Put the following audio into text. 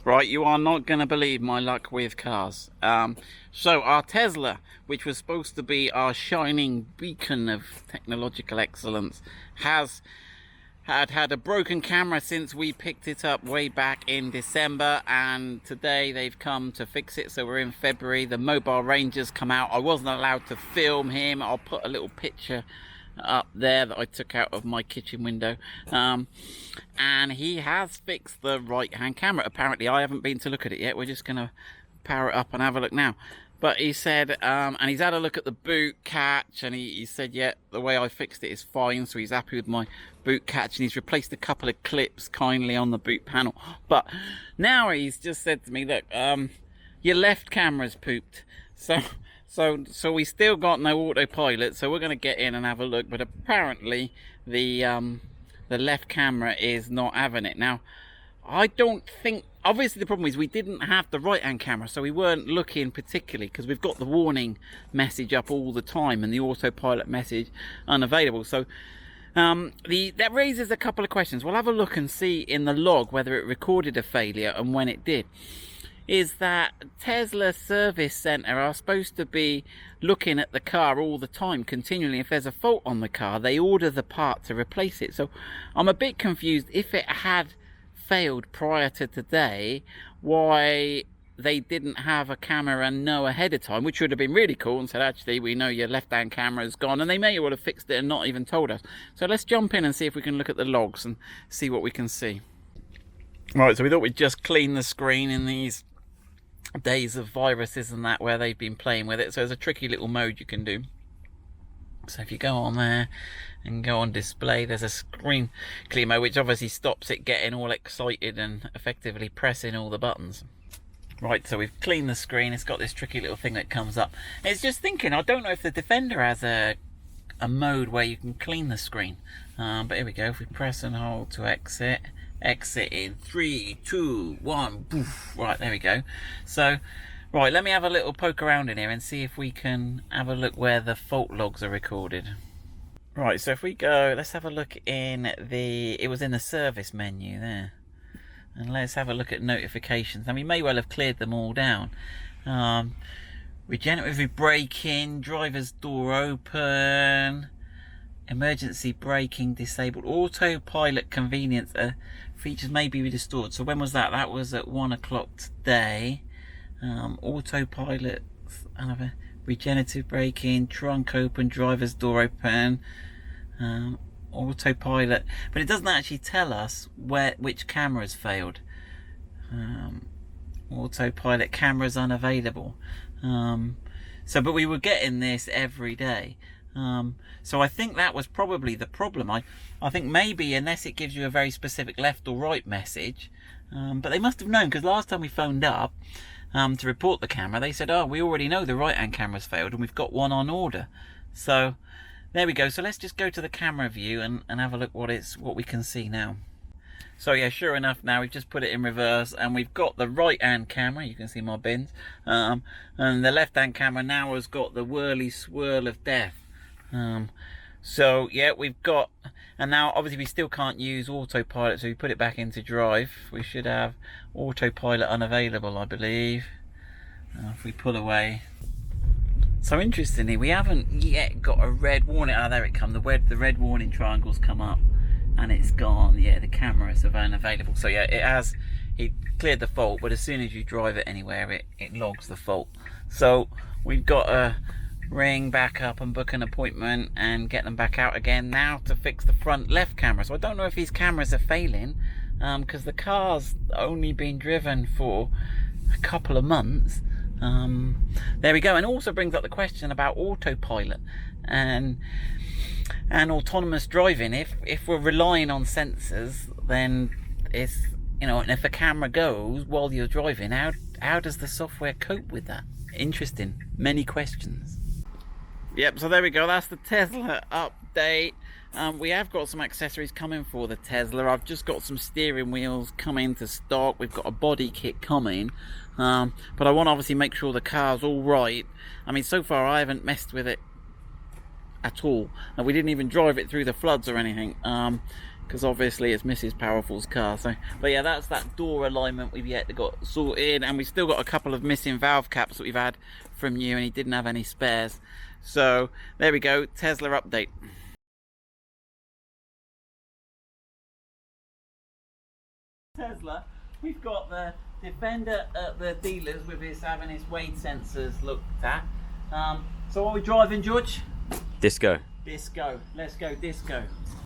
Right, you are not going to believe my luck with cars. So our Tesla, which was supposed to be our shining beacon of technological excellence, has had a broken camera since we picked it up way back in December, and today they've come to fix it. So we're in February. The mobile rangers come out. I wasn't allowed to film him. I'll put a little picture up there that I took out of my kitchen window, and he has fixed the right hand camera. Apparently I haven't been to look at it yet. We're just gonna power it up and have a look now. But he said, and he's had a look at the boot catch, and he said, yeah, the way I fixed it is fine. So he's happy with my boot catch, and he's replaced a couple of clips kindly on the boot panel. But now he's just said to me, look, your left camera's pooped. So we still got no autopilot, so we're going to get in and have a look. But apparently the left camera is not having it. Now, I don't think, obviously the problem is we didn't have the right hand camera, so we weren't looking particularly, because we've got the warning message up all the time and the autopilot message unavailable. So that raises a couple of questions. We'll have a look and see in the log whether it recorded a failure and when it did. Is that Tesla service center are supposed to be looking at the car all the time, continually. If there's a fault on the car, they order the part to replace it. So I'm a bit confused. If it had failed prior to today, why they didn't have a camera and know ahead of time, which would have been really cool, and said, actually, we know your left hand camera's gone, and they may well have fixed it and not even told us. So let's jump in and see if we can look at the logs and see what we can see. Right, so we thought we'd just clean the screen in these days of viruses and that, where they've been playing with it. So there's a tricky little mode you can do. So if you go on there and go on display, there's a screen clear mode, which obviously stops it getting all excited and effectively pressing all the buttons. Right, so we've cleaned the screen. It's got this tricky little thing that comes up. It's just thinking, I don't know if the Defender has a mode where you can clean the screen, but here we go. If we press and hold to exit in 3, 2, 1, poof. Right, there we go. So right, let me have a little poke around in here and see if we can have a look where the fault logs are recorded. Right, so if we go, let's have a look in it was in the service menu there, and let's have a look at notifications. And we may well have cleared them all down. Regenerative braking, driver's door open, emergency braking disabled, autopilot convenience features may be restored. So when was that? That was at 1 o'clock today. Autopilot, regenerative braking, trunk open, driver's door open, autopilot, but it doesn't actually tell us which cameras failed. Autopilot cameras unavailable. But we were getting this every day. So I think that was probably the problem. I think maybe, unless it gives you a very specific left or right message, but they must have known, because last time we phoned up to report the camera, they said, oh, we already know the right hand camera's failed and we've got one on order. So there we go. So let's just go to the camera view and have a look what we can see now. So yeah, sure enough, now we've just put it in reverse and we've got the right hand camera. You can see my bins, and the left hand camera now has got the whirly swirl of death. So yeah, we've got, and now obviously we still can't use autopilot, so we put it back into drive. We should have autopilot unavailable, I believe, if we pull away. So interestingly, we haven't yet got a red warning. Oh, there it comes. The red warning triangles come up and it's gone. Yeah, the cameras are unavailable. So yeah, it cleared the fault, but as soon as you drive it anywhere, it logs the fault. So we've got a ring back up and book an appointment and get them back out again now to fix the front left camera. So I don't know if these cameras are failing, because the car's only been driven for a couple of months. There we go. And also brings up the question about autopilot and autonomous driving. If we're relying on sensors, then it's, and if a camera goes while you're driving, how does the software cope with that? Interesting. Many questions. Yep, so there we go. That's the Tesla update. We have got some accessories coming for the Tesla. I've just got some steering wheels coming to stock. We've got a body kit coming. But I want to obviously make sure the car's all right. I mean, so far I haven't messed with it at all. And we didn't even drive it through the floods or anything. because obviously it's Mrs. Powerful's car. So, but yeah, that's that door alignment we've yet got sorted, and we've still got a couple of missing valve caps that we've had from you, and he didn't have any spares. So there we go, Tesla update. Tesla, we've got the Defender at the dealers with his having his weight sensors looked at. So what are we driving, George? Disco. Disco. Let's go disco.